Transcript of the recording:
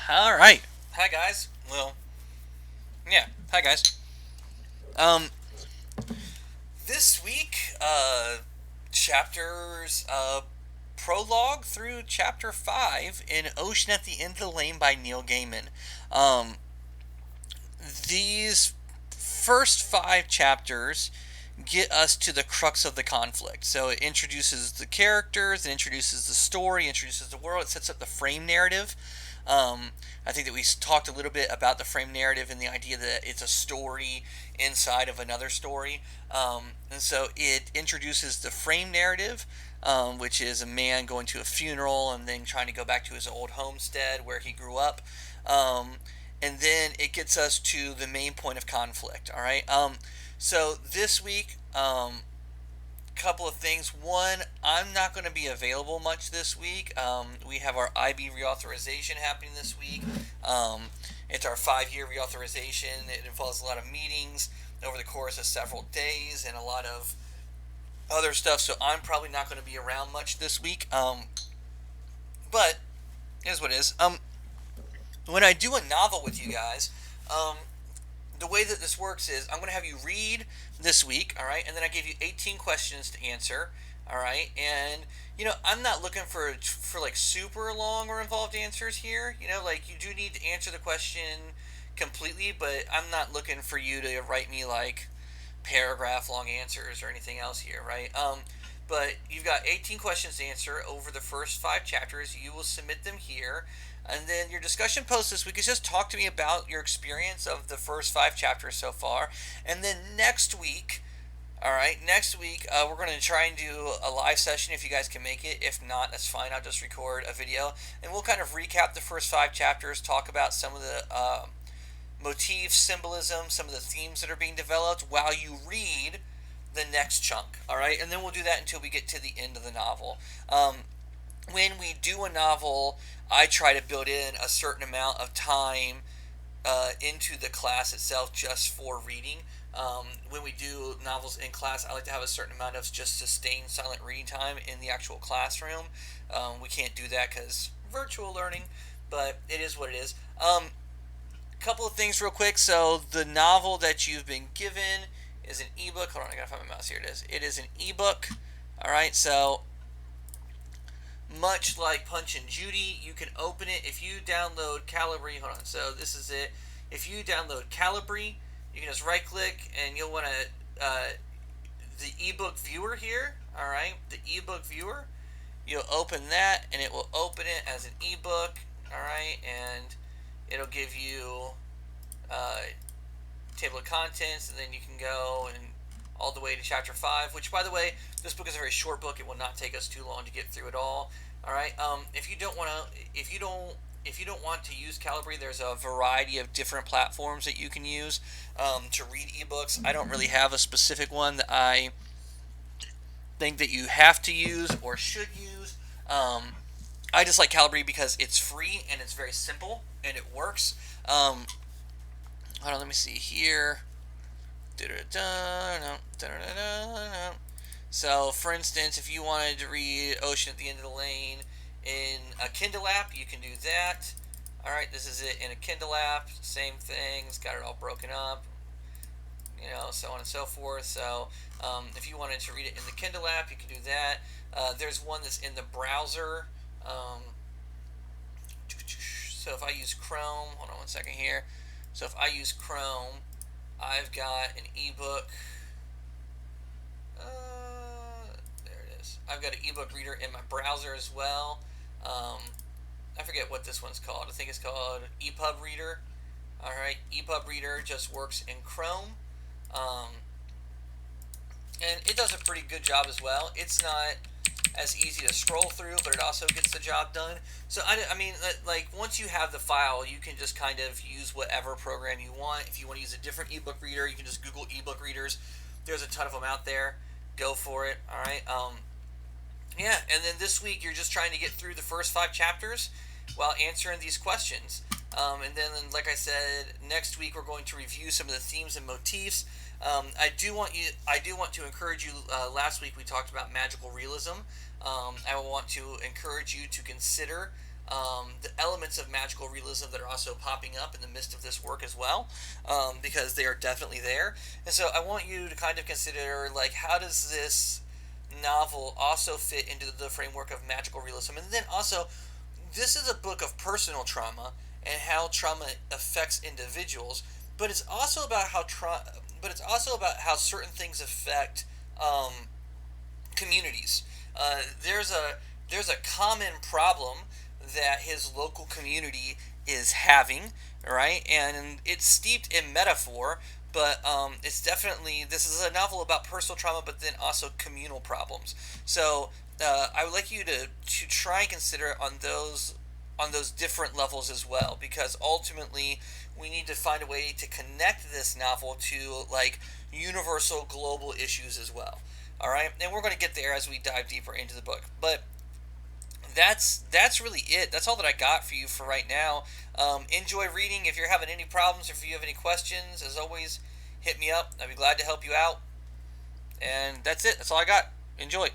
All right. Hi guys. Well, yeah. Hi guys. Um, this week, chapters prologue through chapter 5 in Ocean at the End of the Lane by Neil Gaiman. Um, these first 5 chapters get us to the crux of the conflict. So it introduces the characters, it introduces the story, introduces the world, it sets up the frame narrative. I think that we talked a little bit about the frame narrative and the idea that it's a story inside of another story. And so it introduces the frame narrative, which is a man going to a funeral and then trying to go back to his old homestead where he grew up. And then it gets us to the main point of conflict. All right. So this week, couple of things. One, I'm not going to be available much this week. We have our IB reauthorization happening this week. It's our 5-year reauthorization. It involves a lot of meetings over the course of several days and a lot of other stuff. So I'm probably not going to be around much this week. But it is what it is. When I do a novel with you guys, the way that this works is I'm going to have you read this week, all right, and then I give you 18 questions to answer, all right, and I'm not looking for like super long or involved answers here. Like you do need to answer the question completely, but I'm not looking for you to write me like paragraph long answers or anything else here, right? But you've got 18 questions to answer over the first 5 chapters. You will submit them here. And then your discussion post this week is just talk to me about your experience of the first 5 chapters so far. And then next week, all right, we're going to try and do a live session if you guys can make it. If not, that's fine. I'll just record a video. And we'll kind of recap the first 5 chapters, talk about some of the motifs, symbolism, some of the themes that are being developed while you read the next chunk. All right, and then we'll do that until we get to the end of the novel. When we do a novel, I try to build in a certain amount of time into the class itself just for reading. When we do novels in class, I like to have a certain amount of just sustained silent reading time in the actual classroom. We can't do that because virtual learning, but it is what it is. Couple of things real quick. So the novel that you've been given is an ebook. Hold on, I gotta find my mouse. Here it is. It is an ebook. All right, so much like Punch and Judy, you can open it if you download Calibri. Hold on, so this is it. If you download Calibri, you can just right click and you'll want to the ebook viewer here. All right, the ebook viewer. You'll open that and it will open it as an ebook. All right, and it'll give you table of contents, and then you can go and all the way to chapter 5, which, by the way, this book is a very short book. It will not take us too long to get through it all. All right. If you don't want to use Calibri, there's a variety of different platforms that you can use to read ebooks. I don't really have a specific one that I think that you have to use or should use. I just like Calibri because it's free and it's very simple and it works. Hold on, let me see here. So, for instance, if you wanted to read Ocean at the End of the Lane in a Kindle app, you can do that. Alright, this is it in a Kindle app. Same thing. It's got it all broken up. So on and so forth. So, if you wanted to read it in the Kindle app, you can do that. There's one that's in the browser. So if I use Chrome, hold on one second here. So if I use Chrome, I've got an ebook. There it is. I've got an ebook reader in my browser as well. I forget what this one's called. I think it's called EPUB Reader. Alright, EPUB Reader just works in Chrome. And it does a pretty good job as well. It's not as easy to scroll through, but it also gets the job done. So, I mean, like, once you have the file, you can just kind of use whatever program you want. If you want to use a different ebook reader, you can just Google ebook readers. There's a ton of them out there. Go for it, all right? Yeah, and then this week, you're just trying to get through the first 5 chapters while answering these questions. And then, like I said, next week, we're going to review some of the themes and motifs. I do want to encourage you. Last week we talked about magical realism. I want to encourage you to consider the elements of magical realism that are also popping up in the midst of this work as well, because they are definitely there. And so I want you to kind of consider, like, how does this novel also fit into the framework of magical realism? And then also, this is a book of personal trauma and how trauma affects individuals, but it's also about how certain things affect communities. There's a common problem that his local community is having, right? And it's steeped in metaphor, but it's definitely, this is a novel about personal trauma, but then also communal problems. So I would like you to try and consider it on those different levels as well, because ultimately we need to find a way to connect this novel to like universal global issues as well. All right, and we're going to get there as we dive deeper into the book. But that's really it. That's all that I got for you for right now. Enjoy reading. If you're having any problems, or if you have any questions, as always, hit me up. I'd be glad to help you out. And that's it. That's all I got. Enjoy.